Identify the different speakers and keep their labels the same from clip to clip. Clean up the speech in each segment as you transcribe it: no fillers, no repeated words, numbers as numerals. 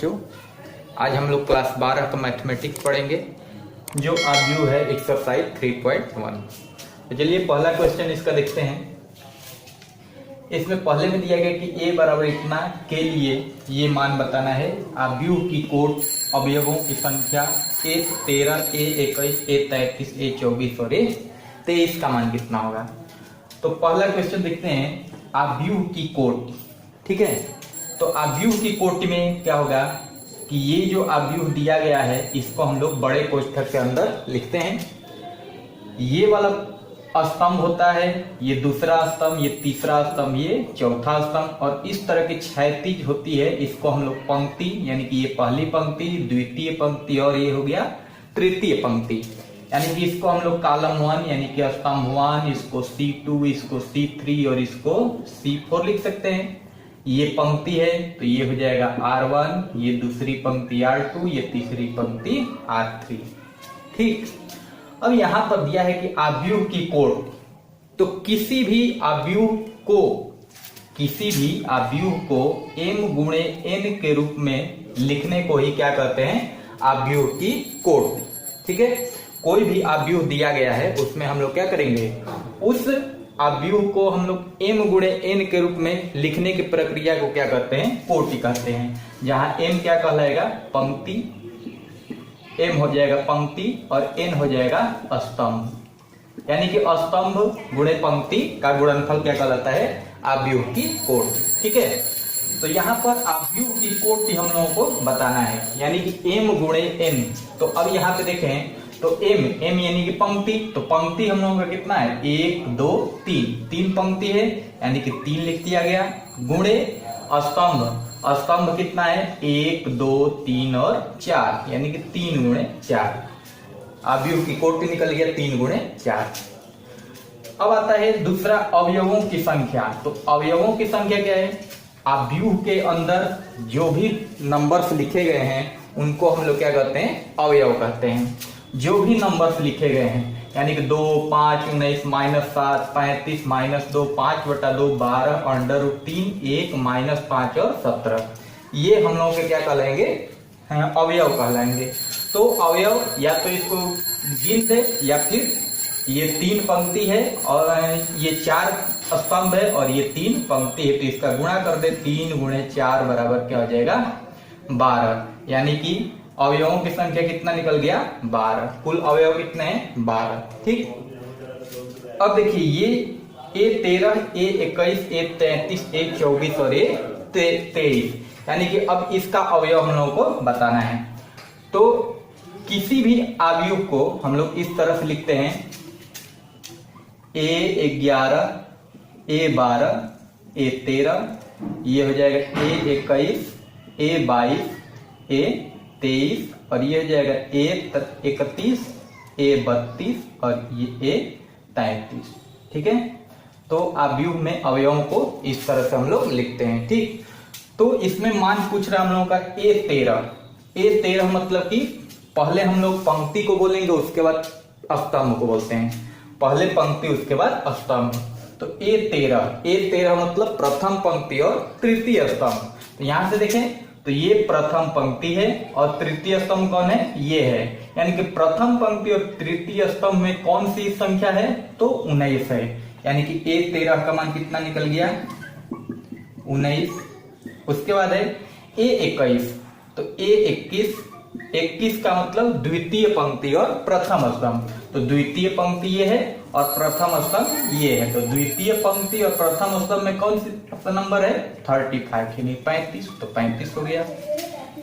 Speaker 1: बच्चों, आज हम लोग क्लास 12 का मैथमेटिक्स पढ़ेंगे जो अव्यू है एक्सरसाइज 3.1। तो चलिए पहला क्वेश्चन इसका देखते हैं। इसमें पहले में दिया गया कि a बराबर इतना के लिए ये मान बताना है। अव्यू की कोट अवयवों की संख्या a13, a21, a33, a24 और a23 का मान कितना होगा। तो पहला क्वेश्चन देखते हैं अव्यू की कोट। ठीक है, तो अव्यू की कोटि में क्या होगा कि ये जो अव्यू दिया गया है इसको हम लोग बड़े कोष्ठक के अंदर लिखते हैं। ये वाला स्तंभ होता है, ये दूसरा स्तंभ, ये तीसरा स्तंभ, ये चौथा स्तंभ, और इस तरह की क्षैतिज होती है इसको हम लोग पंक्ति, यानी कि ये पहली पंक्ति, द्वितीय पंक्ति और ये हो गया तृतीय पंक्ति, यानी कि इसको हम लोग कॉलम 1 यानी कि स्तंभ 1, इसको C2, इसको C3 और इसको C4 लिख सकते हैं। ये पंक्ति है तो ये हो जाएगा R1, ये दूसरी पंक्ति R2, ये तीसरी पंक्ति R3। ठीक, अब यहां पर दिया है कि अव्यूह की कोट, तो किसी भी अव्यूह को m गुणे n के रूप में लिखने को ही क्या कहते हैं, अव्यूह की कोट। ठीक है, कोई भी अव्यूह दिया गया है उसमें हम लोग क्या करेंगे, उस अव्यूह को हम लोग m गुणे n के रूप में लिखने की प्रक्रिया को क्या कहते हैं, कोटि कहते हैं। जहां m क्या कहलाएगा, पंक्ति, m हो जाएगा पंक्ति और n हो जाएगा स्तंभ, यानी कि स्तंभ गुणे पंक्ति का गुणनफल क्या कहलाता है, अव्यूह की कोटि। ठीक है, तो यहाँ पर अव्यूह की कोटि हम लोगों को बताना है, यानी कि m गुणे n। तो अब यहाँ पे देखें तो m यानी कि पंक्ति, तो पंक्ति हम लोगों का कितना है, 1 2 3, 3 पंक्ति है यानी कि 3 लिख दिया गया, गुणे स्तंभ कितना है, 1 2 3 और 4, यानी कि 3 गुणे 4। अव्यूह की कोटि निकल गया 3 गुणे 4। अब आता है दूसरा अवयवों की संख्या। तो अवयवों की संख्या क्या है, अव्यूह के अंदर जो भी नंबर्स लिखे गए हैं उनको हम लोग क्या कहते हैं, अवयव कहते हैं। जो भी नंबर्स लिखे गए हैं यानी कि 2, 5, 19, -7, 35, -2, 5/2, 12, √3, 1, -5 और 17, ये हम लोगों के क्या कहलाएंगे, अवयव कहलाएंगे। तो अवयव या तो इसको गिन दे या फिर ये 3 पंक्ति है और ये 4 स्तंभ है और ये 3 पंक्ति है, तो इसका गुणा कर दे, 3 गुणे 4 बराबर क्या हो जाएगा, 12, यानी कि अवयवों की संख्या कितना निकल गया, 12। कुल अवयव कितने हैं, 12। ठीक, अब देखिए ये a13, a21, a33, a24 और a23, यानी कि अब इसका अवयव हम लोगों को बताना है। तो किसी भी अवयव को हम लोग इस तरह से लिखते हैं, a11, a12, a13, ये हो जाएगा a21, a22, a23 और ये हो जाएगा a31, a32 और ये a33। ठीक है, तो अव्यूह में अवयवों को इस तरह से हम लोग लिखते हैं। ठीक, तो इसमें मान पूछ रहा है हम लोगों का a13 मतलब कि पहले हम लोग पंक्ति को बोलेंगे उसके बाद स्तंभ को बोलते हैं, पहले पंक्ति उसके बाद स्तंभ। तो a13 मतलब प्रथम पंक्ति और तृतीय स्तंभ। तो यहां से देखें तो ये प्रथम पंक्ति है और तृतीय स्तंभ कौन है, ये है, यानी कि प्रथम पंक्ति और तृतीय स्तंभ में कौन सी संख्या है, तो 19 है, यानी कि a13 का मान कितना निकल गया, 19। उसके बाद है a21, तो a21 का मतलब द्वितीय पंक्ति और प्रथम स्तंभ, तो द्वितीय पंक्ति ये है और प्रथम स्तंभ ये है, तो द्वितीय पंक्ति और प्रथम स्तंभ में कौन सा नंबर है, 35 यानी 35, तो 35 हो गया।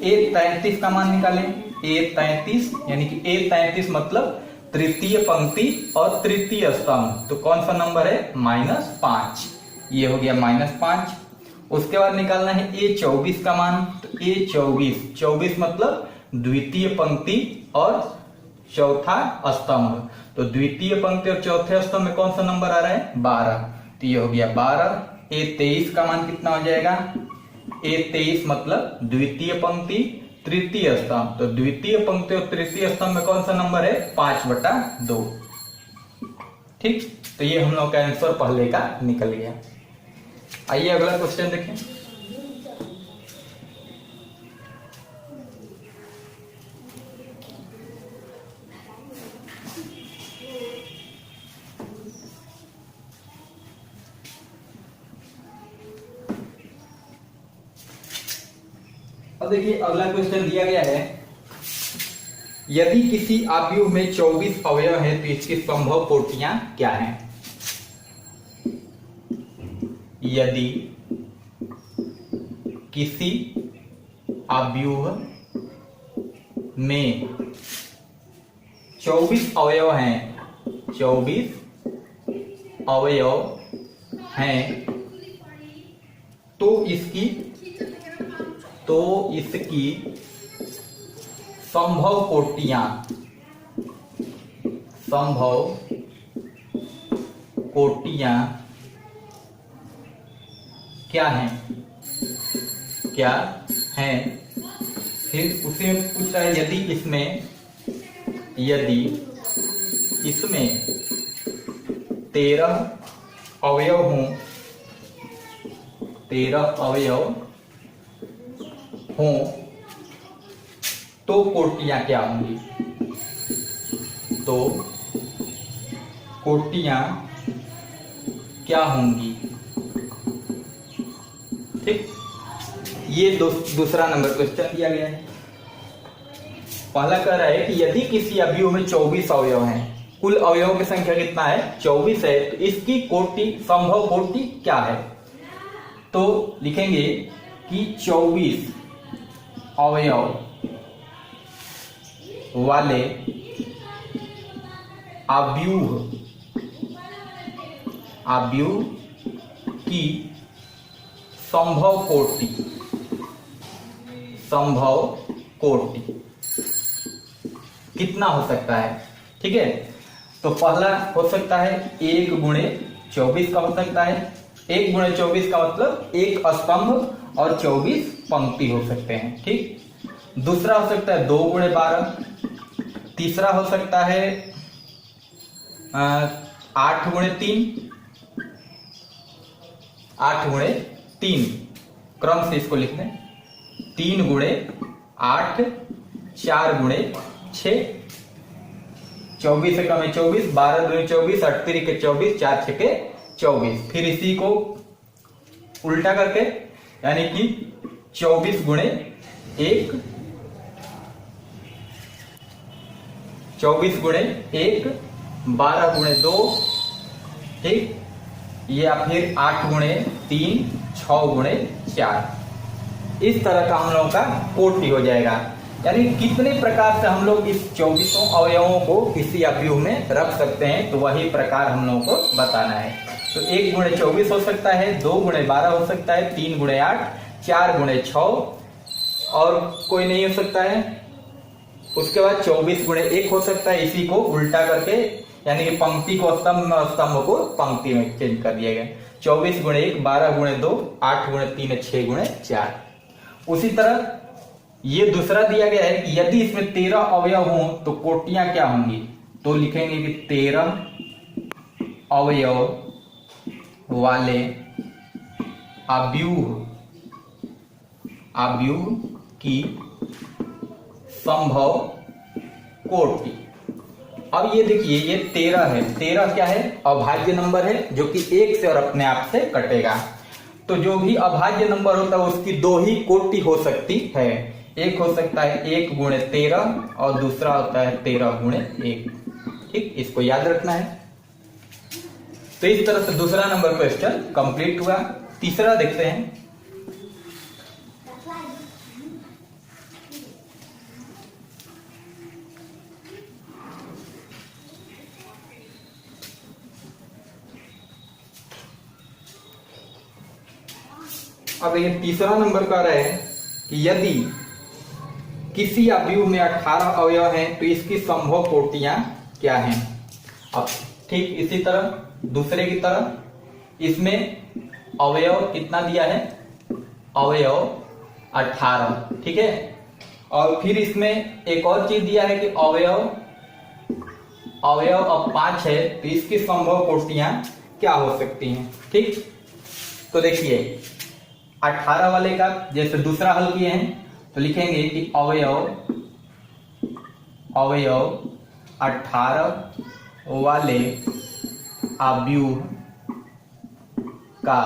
Speaker 1: a33 का मान निकालें, a33 यानी कि a33 मतलब तृतीय पंक्ति और तृतीय स्तंभ, तो कौन सा नंबर है, -5, ये हो गया -5। उसके बाद निकालना है a24 का मान, तो a24 मतलब द्वितीय पंक्ति और चौथा स्तंभ, तो द्वितीय पंक्ति और चौथे स्तंभ में कौन सा नंबर आ रहा है, 12, तो ये हो गया 12। a23 का मान कितना हो जाएगा, a23 मतलब द्वितीय पंक्ति तृतीय स्तंभ, तो द्वितीय पंक्ति और तृतीय स्तंभ में कौन सा नंबर है, 5/2। ठीक, तो ये हम लोग का आंसर पहले का निकल गया। आइए अगला क्वेश्चन देखें। अब देखिए अगला क्वेश्चन दिया गया है, यदि किसी आव्यूह में 24 अवयव हैं तो इसकी संभव कोटियां क्या हैं? यदि किसी आव्यूह में 24 अवयव हैं, 24 अवयव हैं, तो इसकी संभव कोटियां क्या हैं? फिर उसे पूछ रहा है यदि इसमें 13 अवयव हों, 13 अवयव हों तो कोटियां क्या होंगी? तो कोटियां क्या होंगी? ठीक, ये दूसरा नंबर क्वेश्चन दिया गया है। पहला कह रहा है कि यदि किसी अवयव में 24 अवयव हैं, कुल अवयवों की संख्या कितना है? 24 है, तो इसकी संभव कोटि क्या है? तो लिखेंगे कि 24 अवयव वाले आव्यूह की संभव कोटि कितना हो सकता है? ठीक है, तो पहला हो सकता है 1 गुणे 24 का हो सकता है। 1 गुणे 24 का मतलब 1 स्तंभ और 24 पंक्ति हो सकते हैं। ठीक, दूसरा हो सकता है 2 गुणे 12। तीसरा हो सकता है 8 गुणे 3, 8 गुणे 3, क्रम से इसको लिख लें। 3 गुणे 8, 4 गुणे 6, 24 से कम है 24, 12 गुणे 24, 8 के 24, 4 6 के 24। फिर इसी को उल्टा करके यानी कि 24 गुणे 1, 24 गुणे 1, 12 गुणे 2, ठीक, या फिर 8 गुणे 3, 6 गुणे 4। इस तरह का हम लोगों का कोटि हो जाएगा। यानी कितने प्रकार से हम लोग इस 24 अवयवों को किसी अवयव में रख सकते हैं, तो वही प्रकार हम लोगों को बताना है। तो 1 गुणे 24 हो सकता है, 2 गुणे 12 हो सकता है, 3 गुणे 8, 4 गुणे 6 और कोई नहीं हो सकता है। उसके बाद 24 गुणे 1 हो सकता है। इसी को उल्टा करके यानी कि पंक्ति को स्तंभ को पंक्ति में चेंज कर दिया गया। 24 गुणे 1, 12 गुणे 2, 8 गुणे 3, 6 गुणे 4। उसी तरह ये दूसरा दिया गया है कि यदि इसमें 13 अवयव हों तो कोटियां क्या होंगी? तो लिखेंगे कि 13 अवयव वाले आव्यूह की संभव कोटि। अब ये देखिए, ये 13 है। 13 क्या है? अभाज्य नंबर है जो कि 1 से और अपने आप से कटेगा। तो जो भी अभाज्य नंबर होता है उसकी 2 ही कोटि हो सकती है। एक हो सकता है 1 गुणे 13 और दूसरा होता है 13 गुणे 1। ठीक, इसको याद रखना है। तो इस तरह से दूसरा नंबर क्वेश्चन कंप्लीट हुआ। तीसरा देखते हैं। अब ये तीसरा नंबर कह रहे हैं कि यदि किसी अवयव में 18 अवयव हैं तो इसकी संभव कोटियां क्या हैं? अब ठीक इसी तरह दूसरे की तरह इसमें अवयव कितना दिया है? अवयव 18। ठीक है, और फिर इसमें एक और चीज दिया है कि अवयव अब 5 है तो इसकी संभव कोटियां क्या हो सकती हैं? ठीक, तो देखिए 18 वाले का जैसे दूसरा हल किए हैं तो लिखेंगे कि अवयव 18 वाले आव्यूह का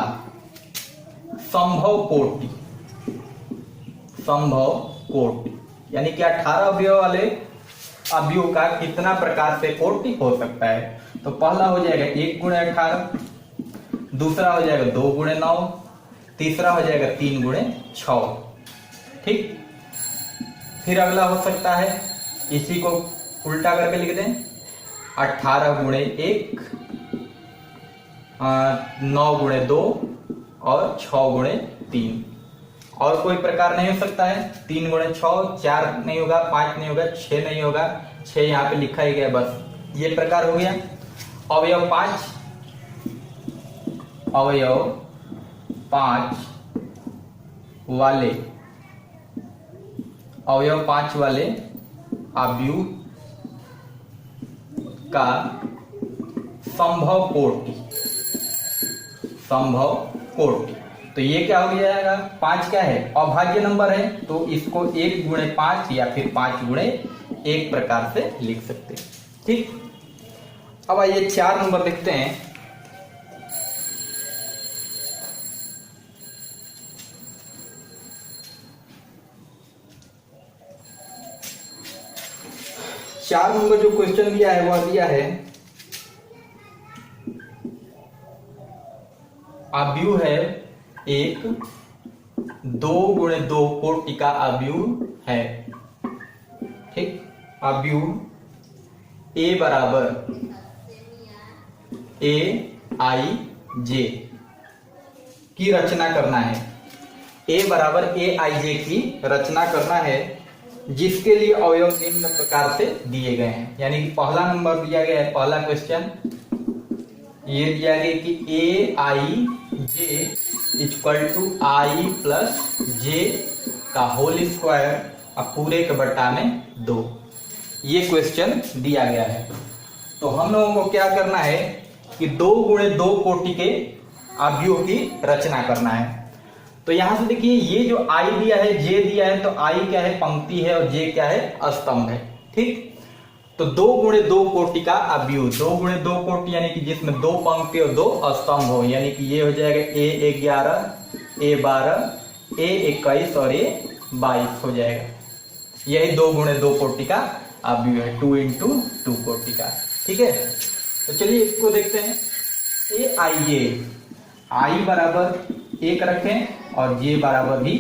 Speaker 1: संभव संभव कोटि, यानी कि 18 अवयव वाले अवयव का कितना प्रकार से कोटि हो सकता है। तो पहला हो जाएगा 1 गुणे 18, दूसरा हो जाएगा 2 गुणे 9, तीसरा हो जाएगा 3 गुणे 6। ठीक, फिर अगला हो सकता है, इसी को उल्टा करके लिख दें, 18 गुणे 1, 9 गुणे 2 और 6 गुणे 3। और कोई प्रकार नहीं हो सकता है। 3 गुणे 6, 4 नहीं होगा, 5 नहीं होगा, 6 नहीं होगा, 6 यहाँ पे लिखा ही गया, बस ये प्रकार हो गया। अवयव 5, अवयव 5 वाले, अवयव 5 वाले अवयव का संभव कोटि, संभव कोटि। तो ये क्या हो जाएगा, 5 क्या है, अभाज्य नंबर है, तो इसको 1 गुणे 5 या फिर 5 गुणे 1 प्रकार से लिख सकते हैं। ठीक, अब आइए 4 नंबर देखते हैं। चार नंबर जो क्वेश्चन दिया है वह दिया है अवयव है एक 2 गुणे 2 कोटि का अवयव है। ठीक, अवयव A बराबर AIJ की रचना करना है। A बराबर AIJ की रचना करना है, जिसके लिए अवयव निम्न प्रकार से दिए गए हैं। यानी कि पहला नंबर दिया गया है, पहला क्वेश्चन ये दिया गया कि AIJ equal to I plus J का होल स्क्वायर अब पूरे के बट्टा में 2, ये क्वेश्चन दिया गया है। तो हम लोगों को क्या करना है कि 2 गुणे 2 कोटि के अवयव की रचना करना है। तो यहां से देखिए, ये जो I दिया है, J दिया है, तो I क्या है, पंक्ति है, और J क्या है, स्तंभ है। ठीक, तो 2 गुणे 2 कोटि का अवयव, 2 गुणे 2 कोटि यानी कि जिसमें 2 पंक्ति और 2 स्तंभ हो, यानी कि ये हो जाएगा A11, A12, A21 और A22 हो जाएगा। यही 2 गुणे 2 कोटि का अवयव है, 2 into 2 कोटि का। ठीक है, तो चलिए इसको देखते हैं। AIJ, I बराबर 1 रखें और J बराबर भी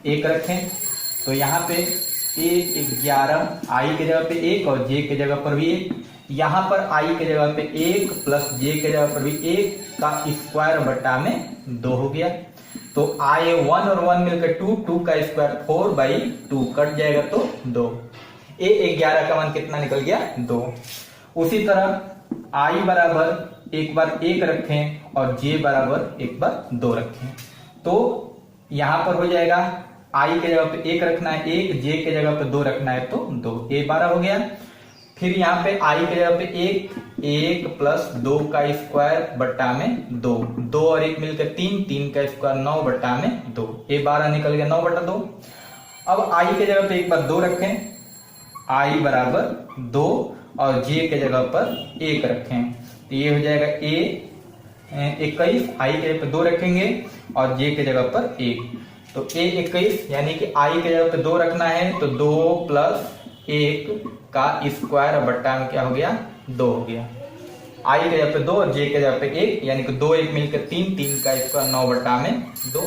Speaker 1: 1 रखें। तो यहाँ पे A11, I के जगह पे 1 और J के जगह पर भी 1, यहाँ पर I के जगह पे 1 प्लस J के जगह पर भी 1 का स्क्वायर बटा में 2 हो गया। तो I 1 और 1 मिलकर 2, 2 का स्क्वायर 4/2 कट जाएगा तो 2। A11 का मान कितना निकल गया, 2। उसी तरह I बराबर एक बार 1 रखें और J बराबर एक बार 2 रखें। तो यहाँ पर हो जाएगा I के जगह पे 1 रखना है 1, J के जगह पे 2 रखना है तो 2, A12 हो गया। फिर यहाँ पे I के जगह पे 1 प्लस 2 का स्क्वायर बट्टा में 2, 2 और 1 मिलकर 3, 3 का स्क्वायर 9 बट्टा में 2, A12 निकल गया 9/2। अब I के जगह पे एक बार 2 रखें, I बराबर 2 और J के जगह पर 1 रखें, तो ये हो जाएगा A21, I के जगह पे 2 रखेंगे और J के जगह पर 1, तो A21 यानी कि I के जगह पे 2 रखना है, तो 2 प्लस 1 का स्क्वायर बट्टा में क्या हो गया, 2 हो गया। I के जगह पे 2 और J के जगह पे 1, यानी कि 2 1 मिलकर 3, 3 का स्क्वायर 9 बट्टा में 2।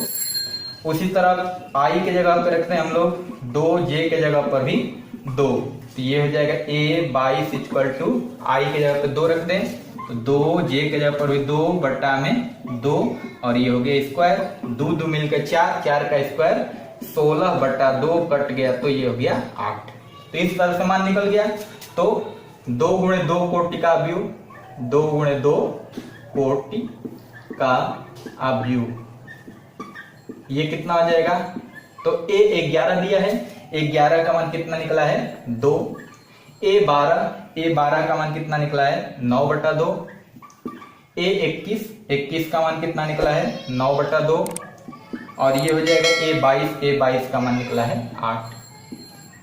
Speaker 1: उसी तरह I के जगह पे रखते हैं हम लोग 2, J के जगह पर भी 2, तो ये हो जाएगा A22 इक्वल टू I के जगह पे 2 रख दें, तो 2, J के जगह पर भी 2 बट्टा में 2 और ये हो गया स्क्वायर, 2 2 मिलकर 4, 4 का स्क्वायर 16/2 कट गया, तो ये हो गया 8। तो इस तरह से मान निकल गया। तो 2 गुणे 2 कोटि का अवयव, 2 गुणे 2 कोटि का अवयव, ये कितना हो जाएगा, तो A11 दिया है, A11 का मान कितना निकला है, 2। A12 का मान कितना निकला है, 9/2। A21 का मान कितना निकला है, 9/2। और ये हो जाएगा A22 का मान निकला है 8।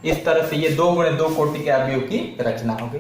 Speaker 1: इस तरह से ये 2 गुणे 2 कोटि के अवयव की रचना हो गई।